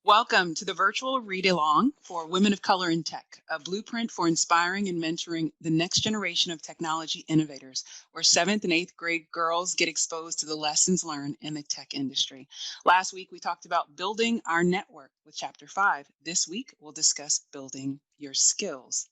Welcome to the virtual read-along for Women of Color in Tech, a blueprint for inspiring and mentoring the next generation of technology innovators, where 7th and 8th grade girls get exposed to the lessons learned in the tech industry. Last week, we talked about building our network with Chapter 5. This week, we'll discuss building your skills.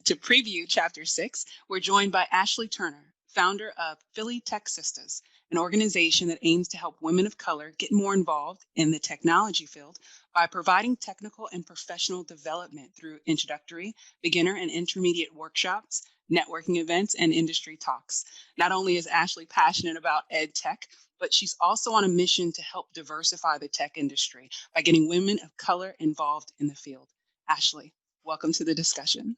To preview Chapter 6, we're joined by Ashley Turner, founder of Philly Tech Sisters, an organization that aims to help women of color get more involved in the technology field by providing technical and professional development through introductory, beginner, and intermediate workshops, networking events, and industry talks. Not only is Ashley passionate about EdTech, but she's also on a mission to help diversify the tech industry by getting women of color involved in the field. Ashley, welcome to the discussion.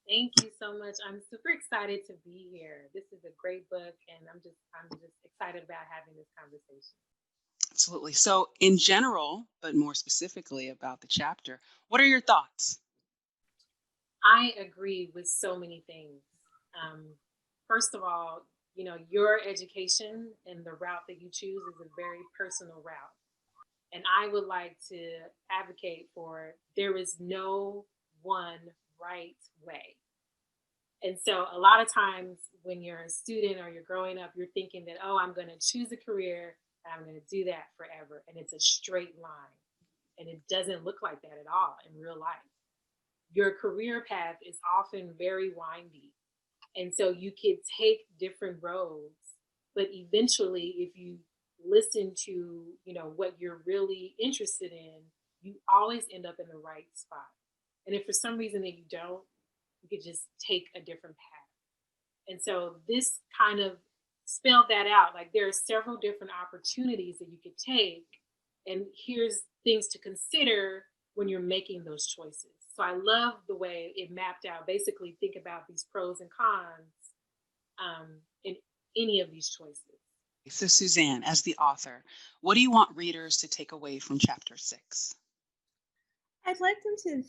Thank you so much. I'm super excited to be here. This is a great book, and I'm just excited about having this conversation. Absolutely. So in general, but more specifically about the chapter, what are your thoughts? I agree with so many things. First of all, your education and the route that you choose is a very personal route. And I would like to advocate for there is no one right way. And so a lot of times when you're a student or you're growing up, you're thinking that, oh, I'm going to choose a career and I'm going to do that forever. And it's a straight line. And it doesn't look like that at all in real life. Your career path is often very windy. And so you could take different roads, but eventually if you listen to, what you're really interested in, you always end up in the right spot. And if for some reason that you don't, you could just take a different path. And so this kind of spelled that out. Like there are several different opportunities that you could take. And here's things to consider when you're making those choices. So I love the way it mapped out. Basically, think about these pros and cons in any of these choices. So Susanne, as the author, what do you want readers to take away from Chapter 6? I'd like them to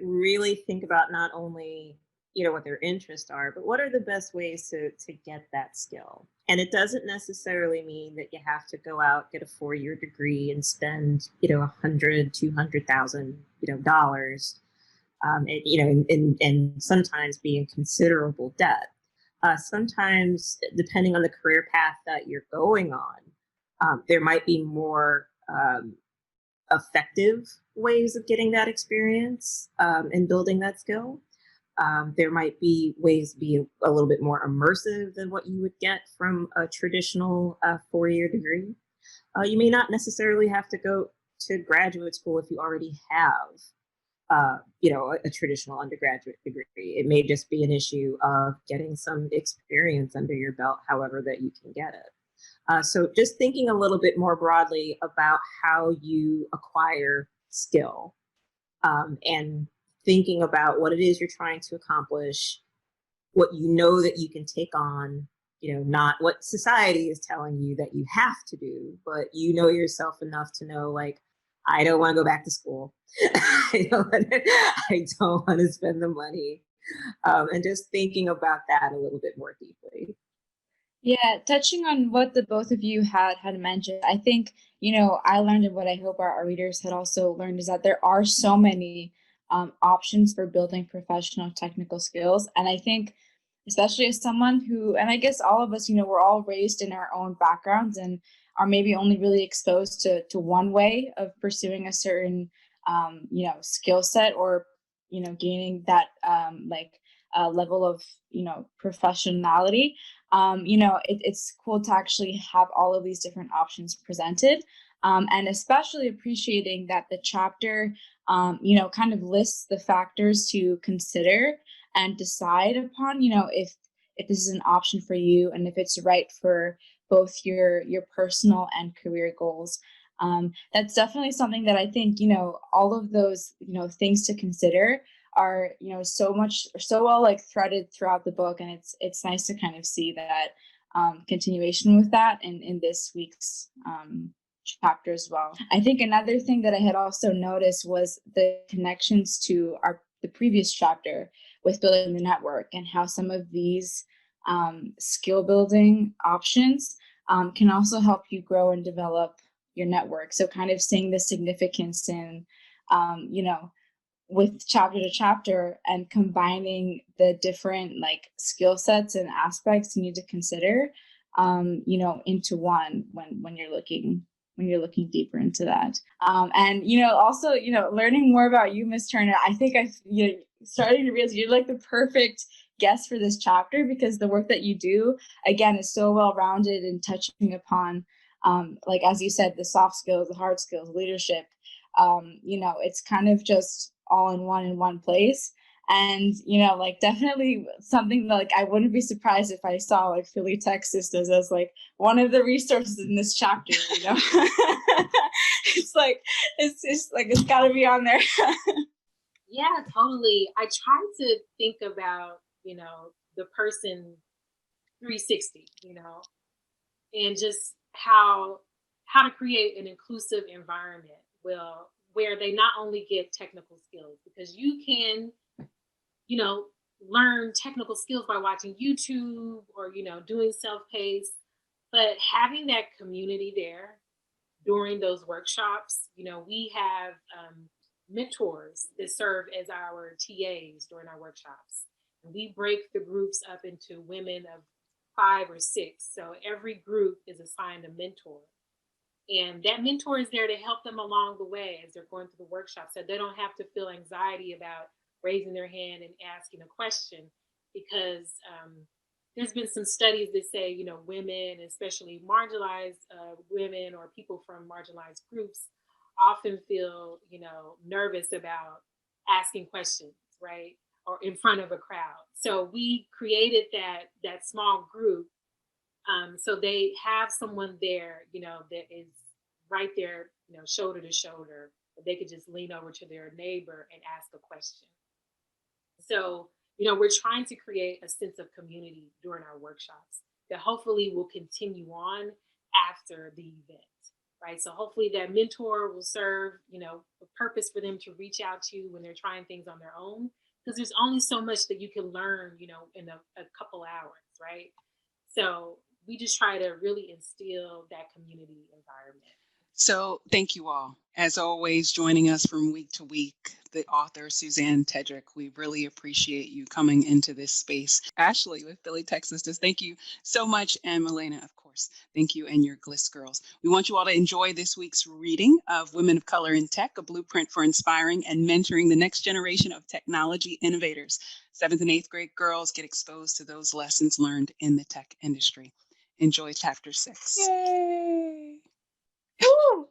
really think about not only, what their interests are, but what are the best ways to get that skill. And it doesn't necessarily mean that you have to go out, get a 4-year degree and spend, $100,000, $200,000, dollars, and sometimes be in considerable debt. Sometimes, depending on the career path that you're going on, there might be more effective ways of getting that experience and building that skill. There might be ways to be a little bit more immersive than what you would get from a traditional 4-year degree. You may not necessarily have to go to graduate school if you already have, a traditional undergraduate degree. It may just be an issue of getting some experience under your belt, however that you can get it. So just thinking a little bit more broadly about how you acquire skill and thinking about what it is you're trying to accomplish, what you know that you can take on, not what society is telling you that you have to do, but you know yourself enough to know, like, I don't want to go back to school. I don't want to spend the money. And just thinking about that a little bit more deeply. Yeah, touching on what the both of you had mentioned, I think, I learned, and what I hope our readers had also learned, is that there are so many options for building professional technical skills. And I think, especially as someone who, and I guess all of us, we're all raised in our own backgrounds and are maybe only really exposed to one way of pursuing a certain, skill set or, gaining that level of, professionality. It's cool to actually have all of these different options presented. And especially appreciating that the chapter, kind of lists the factors to consider and decide upon, if this is an option for you and if it's right for both your personal and career goals. That's definitely something that I think, all of those, things to consider are, so well threaded throughout the book. And it's nice to kind of see that continuation with that in this week's chapter as well. I think another thing that I had also noticed was the connections to the previous chapter with building the network, and how some of these skill building options can also help you grow and develop network. So kind of seeing the significance in, you know, with chapter to chapter and combining the different like skill sets and aspects you need to consider, you know, into one when you're looking deeper into that. And, you know, also, you know, learning more about you, Ms. Turner, I think you know, starting to realize you're like the perfect guest for this chapter, because the work that you do, again, is so well-rounded and touching upon, like, as you said, the soft skills, the hard skills, leadership. You know, it's kind of just all in one place. And, you know, like definitely something that, like, I wouldn't be surprised if I saw like Philly, Texas as like one of the resources in this chapter, you know. It's like, it's like, it's gotta be on there. Yeah, totally. I try to think about, you know, the person 360, you know, and just how to create an inclusive environment where they not only get technical skills, because you can, you know, learn technical skills by watching YouTube or, you know, doing self-paced, but having that community there during those workshops, you know, we have mentors that serve as our TAs during our workshops. And we break the groups up into women of 5 or 6. So every group is assigned a mentor. And that mentor is there to help them along the way as they're going through the workshop, so they don't have to feel anxiety about raising their hand and asking a question, because there's been some studies that say, you know, women, especially marginalized women or people from marginalized groups, often feel, you know, nervous about asking questions, right? Or in front of a crowd. So we created that small group, so they have someone there, you know, that is right there, you know, shoulder to shoulder. They could just lean over to their neighbor and ask a question. So, you know, we're trying to create a sense of community during our workshops that hopefully will continue on after the event, right? So hopefully that mentor will serve, you know, a purpose for them to reach out to when they're trying things on their own, because there's only so much that you can learn, you know, in a couple hours, right? So we just try to really instill that community environment. So thank you all. As always, joining us from week to week, the author, Susanne Tedrick. We really appreciate you coming into this space. Ashley with Philly, Texas, just thank you so much. And Melina, of course, thank you, and your GLIST girls. We want you all to enjoy this week's reading of Women of Color in Tech, a blueprint for inspiring and mentoring the next generation of technology innovators. 7th and 8th grade girls get exposed to those lessons learned in the tech industry. Enjoy chapter 6. Yay! Woo!